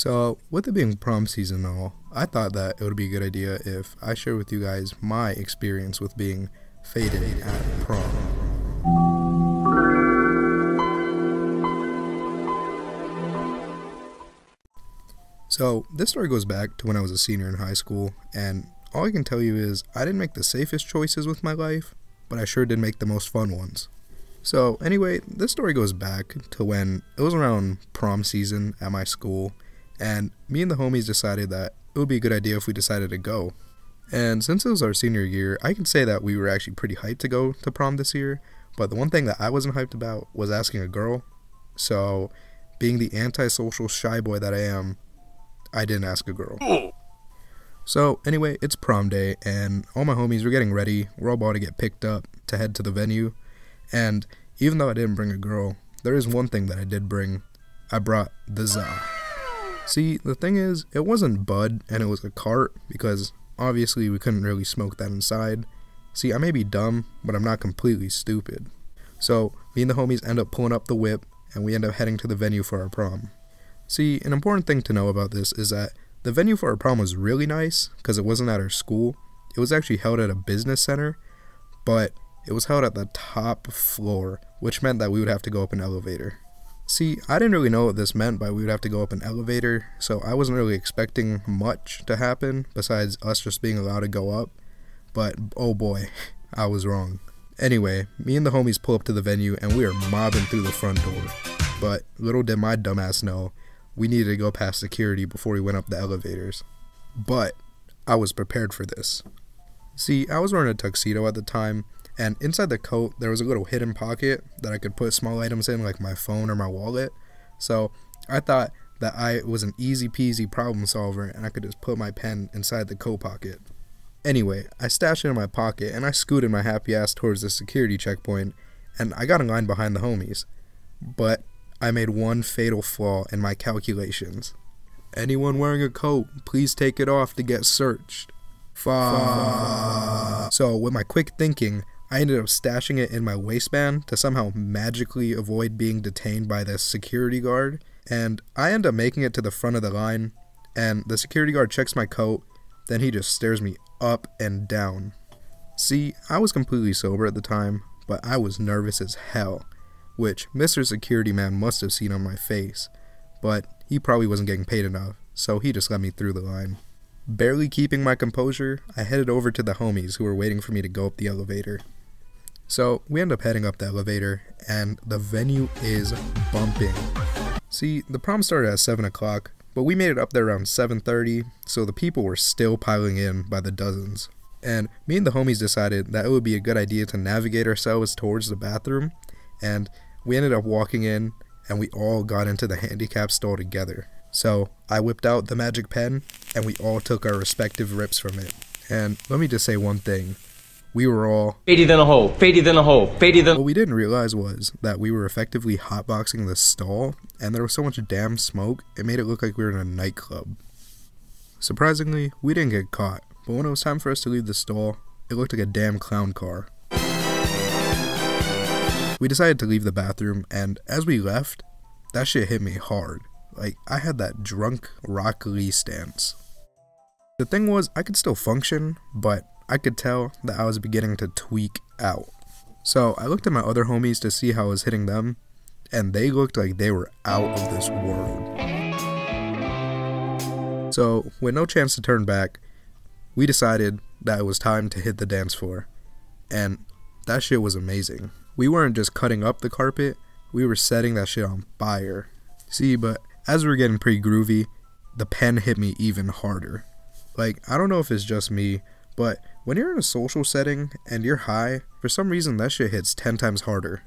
So, with it being prom season and all, I thought that it would be a good idea if I share with you guys my experience with being faded at prom. So, this story goes back to when I was a senior in high school, and all I can tell you is I didn't make the safest choices with my life, but I sure did make the most fun ones. So, anyway, this story goes back to when it was around prom season at my school, and me and the homies decided that it would be a good idea if we decided to go. And since it was our senior year, I can say that we were actually pretty hyped to go to prom this year, but the one thing that I wasn't hyped about was asking a girl. So, being the antisocial shy boy that I am, I didn't ask a girl. So, anyway, it's prom day, and all my homies were getting ready. We're all about to get picked up to head to the venue, and even though I didn't bring a girl, there is one thing that I did bring. I brought the za. See, the thing is, it wasn't bud, and it was a cart, because obviously we couldn't really smoke that inside. See, I may be dumb, but I'm not completely stupid. So, me and the homies end up pulling up the whip, and we end up heading to the venue for our prom. See, an important thing to know about this is that the venue for our prom was really nice, because it wasn't at our school. It was actually held at a business center, but it was held at the top floor, which meant that we would have to go up an elevator. See, I didn't really know what this meant by we would have to go up an elevator, so I wasn't really expecting much to happen besides us just being allowed to go up, but oh boy, I was wrong. Anyway, me and the homies pull up to the venue and we are mobbing through the front door, but little did my dumbass know, we needed to go past security before we went up the elevators. But I was prepared for this. See, I was wearing a tuxedo at the time, and inside the coat there was a little hidden pocket that I could put small items in like my phone or my wallet. So I thought that I was an easy peasy problem solver and I could just put my pen inside the coat pocket. Anyway, I stashed it in my pocket and I scooted my happy ass towards the security checkpoint, and I got in line behind the homies. But I made one fatal flaw in my calculations. Anyone wearing a coat, please take it off to get searched. So with my quick thinking, I ended up stashing it in my waistband to somehow magically avoid being detained by the security guard, and I end up making it to the front of the line, and the security guard checks my coat, then he just stares me up and down. See, I was completely sober at the time, but I was nervous as hell, which Mr. Security Man must have seen on my face, but he probably wasn't getting paid enough, so he just let me through the line. Barely keeping my composure, I headed over to the homies who were waiting for me to go up the elevator. So, we end up heading up the elevator, and the venue is bumping. See, the prom started at 7 o'clock, but we made it up there around 7:30, so the people were still piling in by the dozens. And me and the homies decided that it would be a good idea to navigate ourselves towards the bathroom, and we ended up walking in, and we all got into the handicap stall together. So, I whipped out the magic pen, and we all took our respective rips from it. And let me just say one thing. We were all faded in a hole, faded in a hole, faded in. What we didn't realize was that we were effectively hotboxing the stall, and there was so much damn smoke, it made it look like we were in a nightclub. Surprisingly, we didn't get caught, but when it was time for us to leave the stall, it looked like a damn clown car. We decided to leave the bathroom, and as we left, that shit hit me hard. Like, I had that drunk Rock Lee stance. The thing was, I could still function, but I could tell that I was beginning to tweak out. So I looked at my other homies to see how I was hitting them, and they looked like they were out of this world. So, with no chance to turn back, we decided that it was time to hit the dance floor. And that shit was amazing. We weren't just cutting up the carpet, we were setting that shit on fire. See, but as we were getting pretty groovy, the pen hit me even harder. Like, I don't know if it's just me, but when you're in a social setting and you're high, for some reason that shit hits 10 times harder.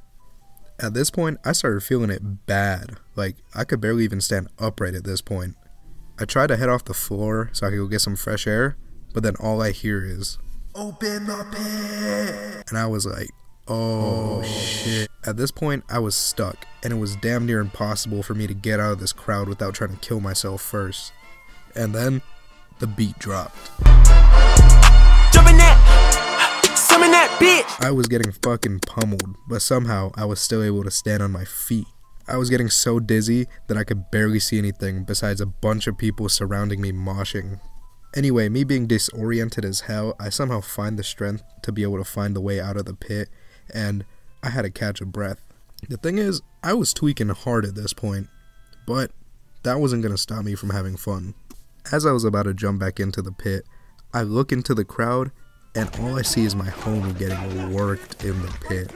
At this point, I started feeling it bad. Like, I could barely even stand upright at this point. I tried to head off the floor so I could go get some fresh air, but then all I hear is, "Open the pit!" And I was like, oh shit. At this point, I was stuck, and it was damn near impossible for me to get out of this crowd without trying to kill myself first. And then, the beat dropped. I was getting fucking pummeled, but somehow I was still able to stand on my feet. I was getting so dizzy that I could barely see anything besides a bunch of people surrounding me moshing. Anyway, me being disoriented as hell, I somehow find the strength to be able to find the way out of the pit, and I had to catch a breath. The thing is, I was tweaking hard at this point, but that wasn't going to stop me from having fun. As I was about to jump back into the pit, I look into the crowd, and all I see is my homie getting worked in the pit.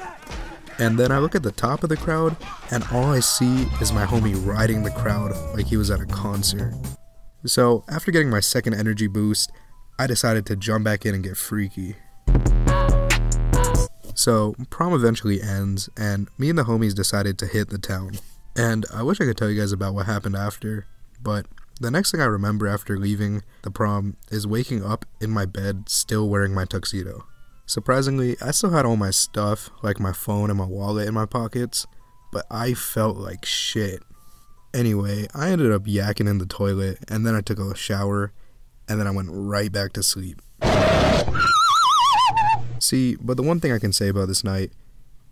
And then I look at the top of the crowd, and all I see is my homie riding the crowd like he was at a concert. So, after getting my second energy boost, I decided to jump back in and get freaky. So, prom eventually ends, and me and the homies decided to hit the town. And I wish I could tell you guys about what happened after, but the next thing I remember after leaving the prom is waking up in my bed still wearing my tuxedo. Surprisingly, I still had all my stuff, like my phone and my wallet in my pockets, but I felt like shit. Anyway, I ended up yakking in the toilet, and then I took a shower, and then I went right back to sleep. See, but the one thing I can say about this night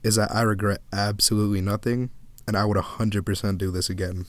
is that I regret absolutely nothing, and I would 100% do this again.